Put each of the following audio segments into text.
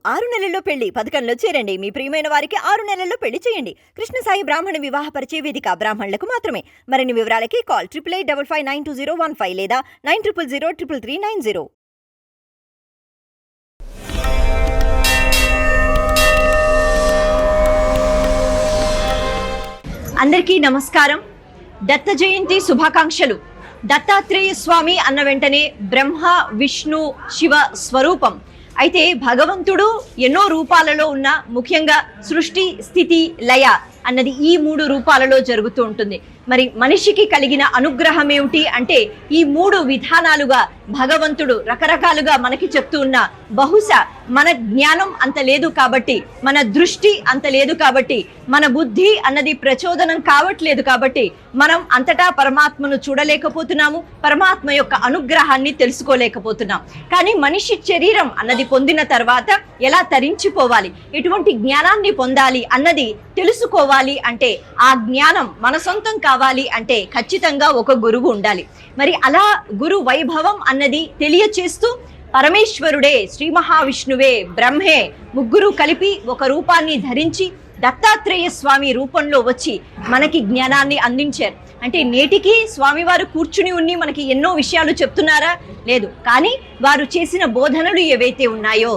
6 నెలల్లో పెళ్లి పథకంలో చేరండి. మీ ప్రియమైన వారికి 6 నెలల్లో పెళ్లి చేయండి. కృష్ణ సాయి బ్రాహ్మణ వివాహ పరిచయ వేదిక బ్రాహ్మణులకు మాత్రమే. మరిన్ని వివరాలకి కాల్ 8855592015 లేదా 9000333390. అందరికీ నమస్కారం. దత్త జయంతి శుభాకాంక్షలు. దత్తాత్రేయ స్వామి అన్న వెంటనే బ్రహ్మ విష్ణు శివ స్వరూపం. అయితే భగవంతుడు ఎన్నో రూపాలలో ఉన్న, ముఖ్యంగా సృష్టి స్థితి లయ అన్నది ఈ 3 రూపాలలో జరుగుతూ ఉంటుంది. మరి మనిషికి కలిగిన అనుగ్రహం ఏమిటి అంటే ఈ 3 విధానాలుగా భగవంతుడు రకరకాలుగా మనకి చెప్తూ ఉన్న, బహుశా మన జ్ఞానం అంత లేదు కాబట్టి, మన దృష్టి అంత లేదు కాబట్టి, మన బుద్ధి అన్నది ప్రచోదనం కావట్లేదు కాబట్టి మనం అంతటా పరమాత్మను చూడలేకపోతున్నాము, పరమాత్మ యొక్క అనుగ్రహాన్ని తెలుసుకోలేకపోతున్నాం. కానీ మనిషి శరీరం అన్నది పొందిన తర్వాత ఎలా తరించిపోవాలి, ఎటువంటి జ్ఞానాన్ని పొందాలి అన్నది తెలుసుకోవాలి అంటే, ఆ జ్ఞానం మన సొంతం కావాలి అంటే ఖచ్చితంగా ఒక గురువు ఉండాలి. మరి అలా గురు వైభవం అన్నది తెలియచేస్తూ పరమేశ్వరుడే, శ్రీ మహావిష్ణువే, బ్రహ్మే ముగ్గురు కలిపి ఒక రూపాన్ని ధరించి దత్తాత్రేయ స్వామి రూపంలో వచ్చి మనకి జ్ఞానాన్ని అందించారు. అంటే నేటికి స్వామివారు కూర్చుని ఉండి మనకి ఎన్నో విషయాలు చెప్తున్నారా? లేదు. కానీ వారు చేసిన బోధనలు ఏవైతే ఉన్నాయో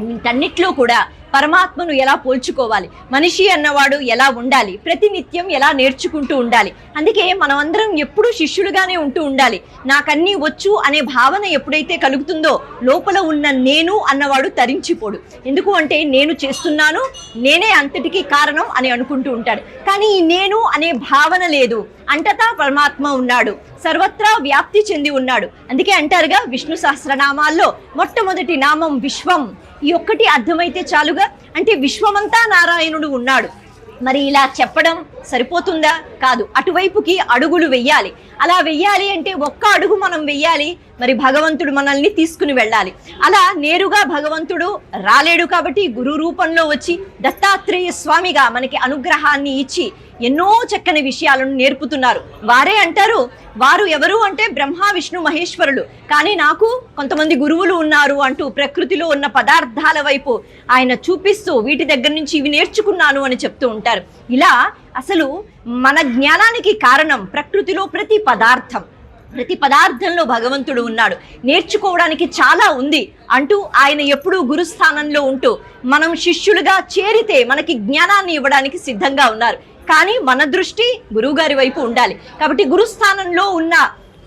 వీటన్నిటిలో కూడా పరమాత్మను ఎలా పోల్చుకోవాలి, మనిషి అన్నవాడు ఎలా ఉండాలి, ప్రతినిత్యం ఎలా నేర్చుకుంటూ ఉండాలి. అందుకే మనం అందరం ఎప్పుడూ శిష్యులుగానే ఉంటూ ఉండాలి. నాకన్నీ వచ్చు అనే భావన ఎప్పుడైతే కలుగుతుందో లోపల ఉన్న నేను అన్నవాడు తరించిపోడు. ఎందుకు అంటే నేను చేస్తున్నాను, నేనే అంతటికీ కారణం అని అనుకుంటూ ఉంటాడు. కానీ ఈ నేను అనే భావన లేదు. అంతటా పరమాత్మ ఉన్నాడు, సర్వత్రా వ్యాప్తి చెంది ఉన్నాడు. అందుకే అంటారుగా విష్ణు సహస్రనామాల్లో మొట్టమొదటి నామం విశ్వం. ఈ ఒక్కటి అర్థమైతే చాలుగా, అంటే విశ్వమంతా నారాయణుడు ఉన్నాడు. మరి ఇలా చెప్పడం సరిపోతుందా? కాదు. అటువైపుకి అడుగులు వెయ్యాలి. అలా వెయ్యాలి అంటే ఒక్క అడుగు మనం వెయ్యాలి, మరి భగవంతుడు మనల్ని తీసుకుని వెళ్ళాలి. అలా నేరుగా భగవంతుడు రాలేడు కాబట్టి గురు రూపంలో వచ్చి దత్తాత్రేయ స్వామిగా మనకి అనుగ్రహాన్ని ఇచ్చి ఎన్నో చక్కని విషయాలను నేర్పుతున్నారు. వారే అంటారు, వారు ఎవరు అంటే బ్రహ్మ విష్ణు మహేశ్వరులు, కానీ నాకు కొంతమంది గురువులు ఉన్నారు అంటూ ప్రకృతిలో ఉన్న పదార్థాల వైపు ఆయన చూపిస్తూ వీటి దగ్గర నుంచి ఇవి నేర్చుకున్నాను అని చెప్తూ ఉంటారు. ఇలా అసలు మన జ్ఞానానికి కారణం ప్రకృతిలో ప్రతి పదార్థంలో భగవంతుడు ఉన్నాడు. నేర్చుకోవడానికి చాలా ఉంది అంటూ ఆయన ఎప్పుడూ గురుస్థానంలో ఉంటూ మనం శిష్యులుగా చేరితే మనకి జ్ఞానాన్ని ఇవ్వడానికి సిద్ధంగా ఉన్నారు. కానీ మన దృష్టి గురువుగారి వైపు ఉండాలి. కాబట్టి గురుస్థానంలో ఉన్న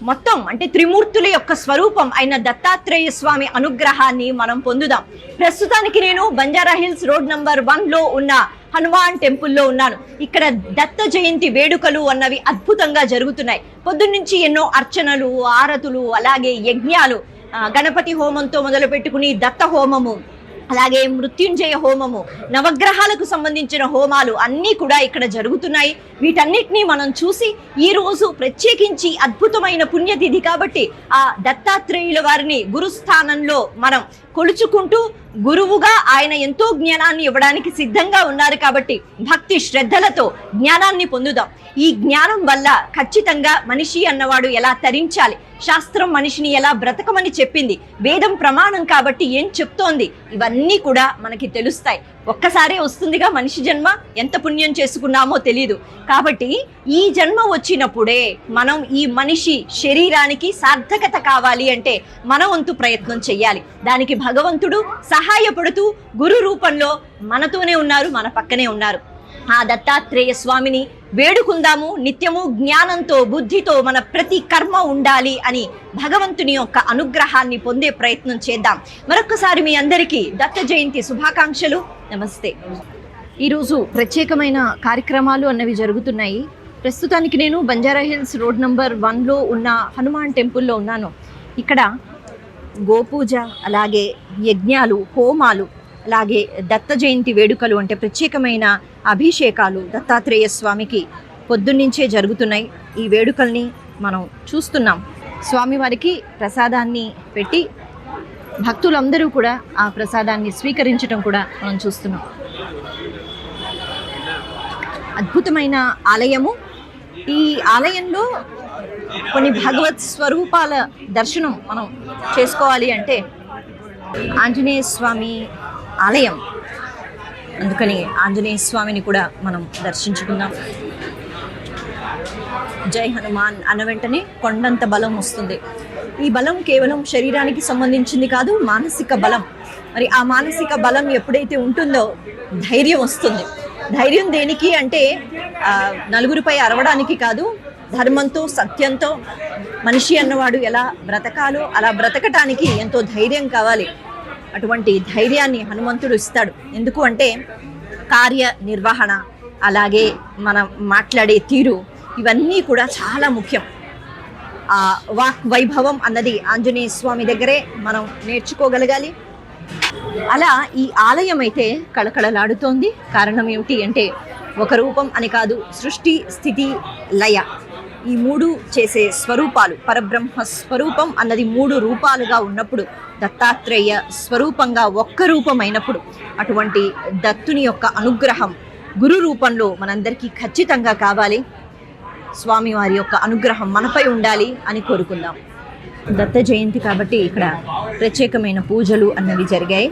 మొత్తం అంటే త్రిమూర్తుల యొక్క స్వరూపం అయిన దత్తాత్రేయ స్వామి అనుగ్రహాన్ని మనం పొందుదాం. ప్రస్తుతానికి నేను బంజారా హిల్స్ రోడ్ నంబర్ 1లో ఉన్న హనుమాన్ టెంపుల్లో ఉన్నాను. ఇక్కడ దత్త జయంతి వేడుకలు అన్నవి అద్భుతంగా జరుగుతున్నాయి. పొద్దున్నుంచి ఎన్నో అర్చనలు, ఆరతులు, అలాగే యజ్ఞాలు, గణపతి హోమంతో మొదలు పెట్టుకుని దత్త హోమము, అలాగే మృత్యుంజయ హోమము, నవగ్రహాలకు సంబంధించిన హోమాలు అన్నీ కూడా ఇక్కడ జరుగుతున్నాయి. వీటన్నిటినీ మనం చూసి ఈ రోజు ప్రత్యేకించి అద్భుతమైన పుణ్యతిథి కాబట్టి ఆ దత్తాత్రేయుల వారిని గురుస్థానంలో మనం కొలుచుకుంటూ, గురువుగా ఆయన ఎంతో జ్ఞానాన్ని ఇవ్వడానికి సిద్ధంగా ఉన్నారు కాబట్టి భక్తి శ్రద్ధలతో జ్ఞానాన్ని పొందుదాం. ఈ జ్ఞానం వల్ల ఖచ్చితంగా మనిషి అన్నవాడు ఎలా తరించాలి, శాస్త్రం మనిషిని ఎలా బ్రతకమని చెప్పింది, వేదం ప్రమాణం కాబట్టి ఏం చెప్తోంది, ఇవన్నీ కూడా మనకి తెలుస్తాయి. ఒక్కసారే వస్తుందిగా మనిషి జన్మ, ఎంత పుణ్యం చేసుకున్నామో తెలీదు. కాబట్టి ఈ జన్మ వచ్చినప్పుడే మనం ఈ మనిషి శరీరానికి సార్థకత కావాలి అంటే మన వంతు ప్రయత్నం చెయ్యాలి. దానికి భగవంతుడు సహాయపడుతూ గురు రూపంలో మనతోనే ఉన్నారు, మన పక్కనే ఉన్నారు. ఆ దత్తాత్రేయ స్వామిని వేడుకుందాము. నిత్యము జ్ఞానంతో, బుద్ధితో మన ప్రతి కర్మ ఉండాలి అని భగవంతుని యొక్క అనుగ్రహాన్ని పొందే ప్రయత్నం చేద్దాం. మరొకసారి మీ అందరికీ దత్త జయంతి శుభాకాంక్షలు. నమస్తే. ఈరోజు ప్రత్యేకమైన కార్యక్రమాలు అన్నవి జరుగుతున్నాయి. ప్రస్తుతానికి నేను బంజారా హిల్స్ రోడ్ నంబర్ 1లో ఉన్న హనుమాన్ టెంపుల్లో ఉన్నాను. ఇక్కడ గోపూజ, అలాగే యజ్ఞాలు, హోమాలు, అలాగే దత్త జయంతి వేడుకలు అంటే ప్రత్యేకమైన అభిషేకాలు దత్తాత్రేయ స్వామికి పొద్దున్నుంచే జరుగుతున్నాయి. ఈ వేడుకల్ని మనం చూస్తున్నాం. స్వామివారికి ప్రసాదాన్ని పెట్టి భక్తులందరూ కూడా ఆ ప్రసాదాన్ని స్వీకరించడం కూడా మనం చూస్తున్నాం. అద్భుతమైన ఆలయము. ఈ ఆలయంలో కొన్ని భగవత్ స్వరూపాల దర్శనం మనం చేసుకోవాలి అంటే ఆంజనేయ స్వామి ఆలయం, అందుకని ఆంజనేయ స్వామిని కూడా మనం దర్శించుకుందాం. జై హనుమాన్ అన్న వెంటనే కొండంత బలం వస్తుంది. ఈ బలం కేవలం శరీరానికి సంబంధించింది కాదు, మానసిక బలం. మరి ఆ మానసిక బలం ఎప్పుడైతే ఉంటుందో ధైర్యం వస్తుంది. ధైర్యం దేనికి అంటే నలుగురిపై అరవడానికి కాదు, ధర్మంతో సత్యంతో మనిషి అన్నవాడు ఎలా బ్రతకాలో అలా బ్రతకటానికి ఎంతో ధైర్యం కావాలి. అటువంటి ధైర్యాన్ని హనుమంతుడు ఇస్తాడు. ఎందుకు అంటే కార్య నిర్వహణ, అలాగే మనం మాట్లాడే తీరు, ఇవన్నీ కూడా చాలా ముఖ్యం. ఆ వాక్ వైభవం అన్నది ఆంజనేయ స్వామి దగ్గరే మనం నేర్చుకోగలగాలి. అలా ఈ ఆలయం అయితే కళకళలాడుతోంది. కారణం ఏమిటి అంటే ఒక రూపం అని కాదు, సృష్టి స్థితి లయ ఈ మూడు చేసే స్వరూపాలు. పరబ్రహ్మ స్వరూపం అన్నది మూడు రూపాలుగా ఉన్నప్పుడు, దత్తాత్రేయ స్వరూపంగా ఒక్క రూపమైనప్పుడు, అటువంటి దత్తుని యొక్క అనుగ్రహం గురు రూపంలో మనందరికీ ఖచ్చితంగా కావాలి. స్వామివారి యొక్క అనుగ్రహం మనపై ఉండాలి అని కోరుకుందాం. దత్త జయంతి కాబట్టి ఇక్కడ ప్రత్యేకమైన పూజలు అన్నవి జరిగాయి.